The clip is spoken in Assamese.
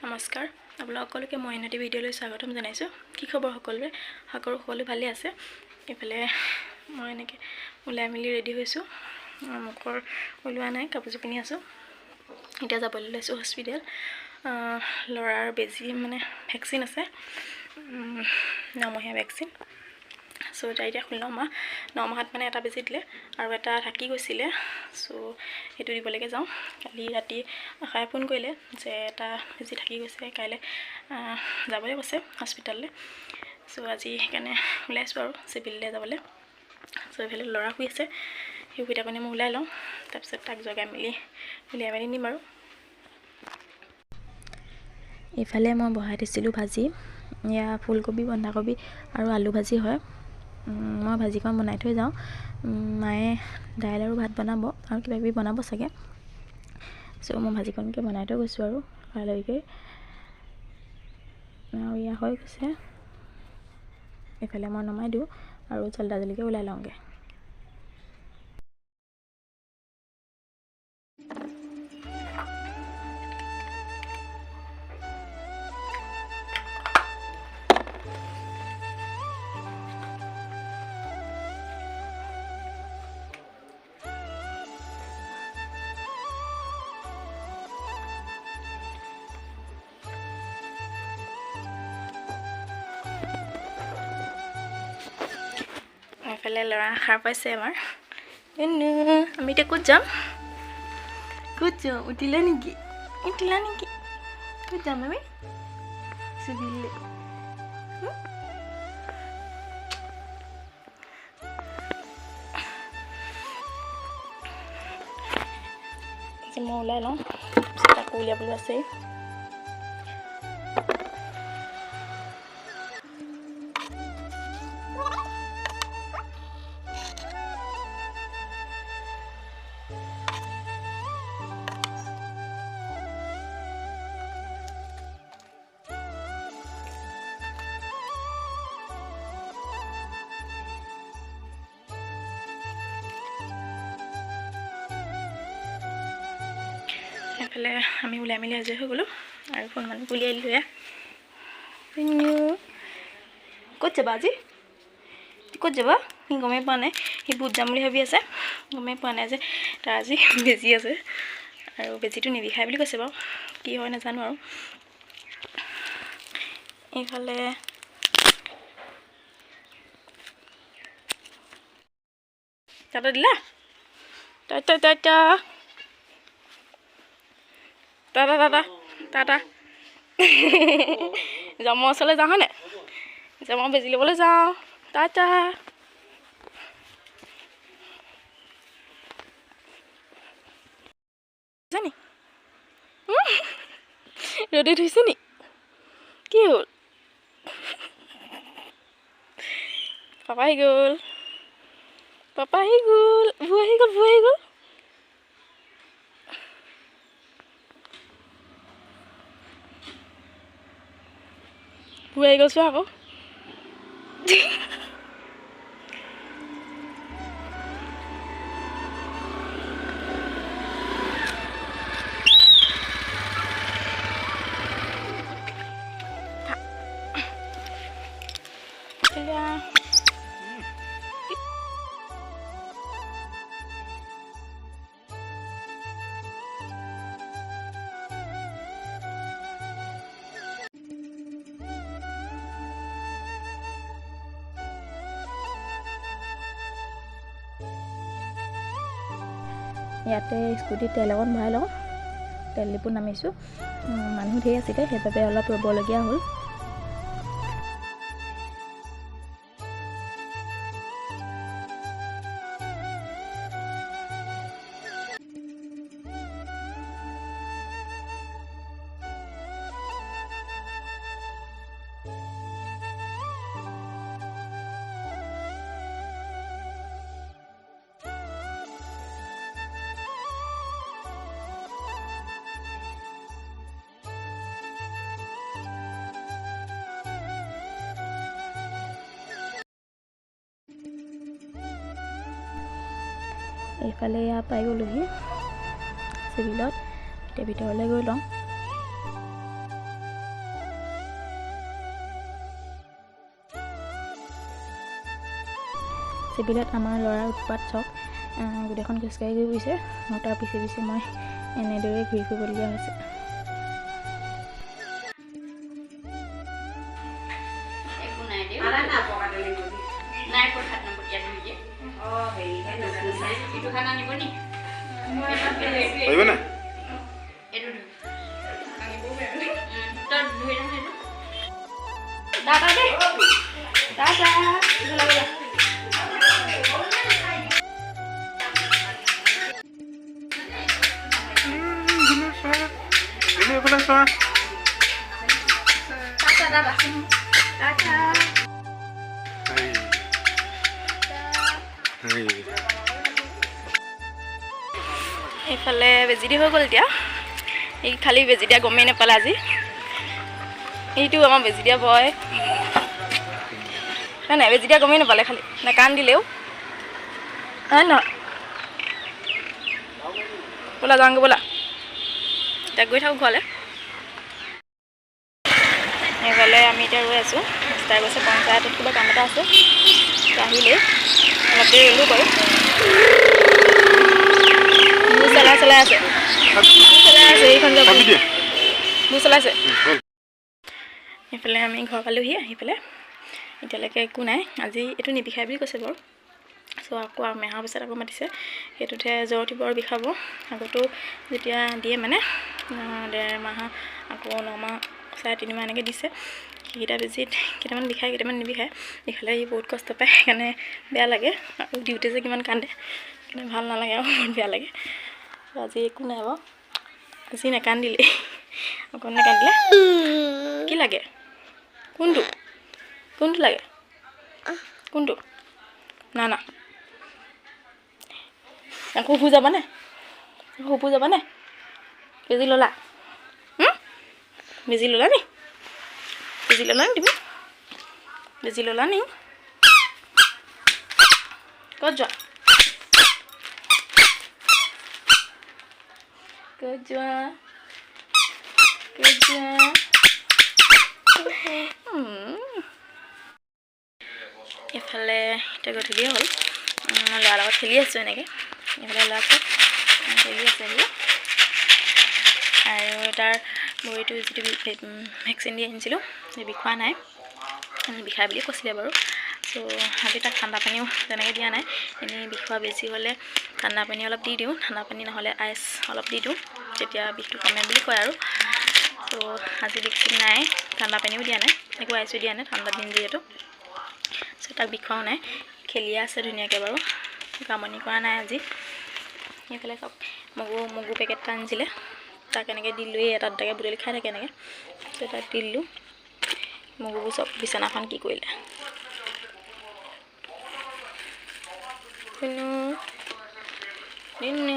নমস্কাৰ আপোনালোক সকলোকে মই এনটি ভিডিঅ'লৈ স্বাগতম জনাইছোঁ। কি খবৰ সকলোৰে? সকলো ভালে আছে। এফালে মই এনেকৈ ওলাই মেলি ৰেডি হৈছোঁ। মুখৰ ওলোৱা নাই, কাপোৰযোৰ পিন্ধি আছোঁ। এতিয়া যাবলৈ লৈছোঁ হস্পিটেল। ল'ৰাৰ বেজি মানে ভেকচিন আছে, 9মহীয়া ভেকচিন। চ' এতিয়া 9 মাহত মানে এটা বেজি দিলে আৰু এটা থাকি গৈছিলে। চ' সেইটো দিবলৈকে যাওঁ। কালি ৰাতি আশাই ফোন কৰিলে যে এটা বেজি থাকি গৈছে, কাইলৈ যাবলৈ কৈছে হস্পিটেললৈ। চ' আজি সেইকাৰণে ওলাইছোঁ আৰু চিভিললৈ যাবলৈ। চ' এইফালে ল'ৰা শুই আছে, সেই শুই থাকোঁতে মই ওলাই লওঁ। তাৰপিছত তাক জগাই মেলি উলিয়াই মেলি নিম আৰু। এইফালে মই বহাই দিছিলোঁ ভাজি। এয়া ফুলকবি, বন্ধাকবি আৰু আলু ভাজি হয়। মই ভাজিখন বনাই থৈ যাওঁ। মায়ে দাইল আৰু ভাত বনাব আৰু কিবাকিবি বনাব চাগে। চ' মই ভাজিখনকৈ বনাই থৈ গৈছোঁ আৰু কাইলৈকে। আৰু এয়া হৈ গৈছে। এইফালে মই নমাই দিওঁ আৰু জলদাজলিকৈ ওলাই লওঁগৈ। এইফালে ল'ৰা সাৰ পাইছে আমাৰ। আমি এতিয়া ক'ত যাম? উঠিলা নেকি? ক'ত যাম আমি? চিভিললৈ। মই ওলাই লওঁ, তাকো উলিয়াবলৈ আছেই। এইফালে আমি ওলাই মেলি আজৰি হৈ গ'লোঁ আৰু ফোন মানে উলিয়াই দিলোঁ। ক'ত যাবা আজি? ক'ত যাবা? সি গমেই পোৱা নাই। সি বুট যাম বুলি ভাবি আছে, গমেই পোৱা নাই যে তাৰ আজি বেজি আছে। আৰু বেজিটো নিবিষাই বুলি কৈছে বাৰু, কি হয় নাজানো আৰু। এইফালে টাটা দিলা? টাটা জমৰ ওচৰলৈ যাওঁ হয়নে? জমৰ বেজি ল'বলৈ যাওঁ। টাটা। জানি ৰ'দত ধুইছে নি? কি হ'ল? পাপা আহি গ'ল। ভু আহি গ'ল। চোৱা আকৌ। ইয়াতে স্কুটিত তেল অকণ ভৰাই লওঁ। তেল ডিপুত নামিছোঁ। মানুহ ধেৰ আছিলে, সেইবাবে অলপ ৰ'বলগীয়া হ'ল। এইফালে পাই গ'লোহি চিভিলত। এতিয়া ভিতৰলৈ গৈ লওঁ। চিভিলত আমাৰ ল'ৰাৰ উৎপাত চক গোটেইখন খোজকাঢ়ি গৈ ফুৰিছে আৰু তাৰ পিছে পিছে মই এনেদৰে ঘূৰি ফুৰিবলগীয়া হৈছে। এইফালে বেজি দি হৈ গ'ল এতিয়া। এই খালি বেজি দিয়া গমেই নাপালে আজি। এইটো আমাৰ বেজি দিয়া বয় নাই বেজি দিয়া গমেই নাপালে খালি না কাণ দিলেও হয় নহয়। ব'লা যাওঁগৈ ব'লা এতিয়া গৈ থাকোঁ ঘৰলৈ। সেইফালে আমি এতিয়া ৰৈ আছোঁ। তাই গৈছে পঞ্চায়তত কিবা কাম এটা আছে আহিলেই অলপ দেৰি ৰ'লোঁ বাৰু। মোৰ চলাই আছে এইখন মোৰ চলাইছে। সেইফালে আমি ঘৰ পালোহি। আহি পেলাই এতিয়ালৈকে একো নাই। আজি এইটো নিবিষাই বুলি কৈছে বাৰু। চ' আকৌ মেহাৰ পিছত আকৌ মাতিছে সেইটোতহে জ্বৰ উঠিব আৰু বিষাব। আগতো যেতিয়া দিয়ে মানে 1.5 মাহ আকৌ 9 মাহ 3.5 মাহ এনেকৈ দিছে। সেইকেইটা বেজিত কেইটামান বিষায় কেইটামান নিবিষায়। বিষালে সি বহুত কষ্ট পায় সেইকাৰণে বেয়া লাগে আৰু দিওঁতে যে কিমান কান্দে সেইকাৰণে ভাল নালাগে আৰু বহুত বেয়া লাগে। আজি একো নাই বাৰু। আজি নাকান্দিলে অকণ নাকান্দিলে কি লাগে কোনটো কোনটো লাগে কোনটো না না আকৌ শুই যাবানে শুই যাবানে বেজি ল'লা বেজি ল'লা নি বেজি ল'লা নি তুমি বেজি ল'লা নি ক'ত যোৱা ক'ত যোৱা এইফালে এতিয়া গধূলিয়ে হ'ল। ল'ৰাৰ লগত খেলি আছোঁ এনেকৈ। এইফালে ল'ৰাটো খেলি আছে আৰু তাৰ ভৰিটো যিটো ভেকচিন দি আনিছিলোঁ সেই বিষোৱা নাই বিষাই বুলি কৈছিলে বাৰু। চ' আজি তাক ঠাণ্ডা পানীও তেনেকৈ দিয়া নাই। এনেই বিষোৱা বেছি হ'লে ঠাণ্ডা পানী অলপ দি দিওঁ। ঠাণ্ডা পানী নহ'লে আইচ অলপ দি দিওঁ তেতিয়া বিষটো কমে বুলি কয় আৰু। ত' আজি ভেকচিন নাই ঠাণ্ডা পানীও দিয়া নাই একো আইচো দিয়া নাই ঠাণ্ডা দিন যিহেতু। চ' তাক বিষোৱাও নাই খেলিয়ে আছে ধুনীয়াকৈ বাৰু কামনি কৰা নাই আজি। সেইফালে চব মগু পেকেট এটা আনিছিলে তাক এনেকৈ দিলোঁ। এটা দুটাকৈ বুটলি খাই থাকে এনেকৈ। চ' তাক দি দিলোঁ। মগুবোৰ চব বিচনাখন কি কৰিলে নিনো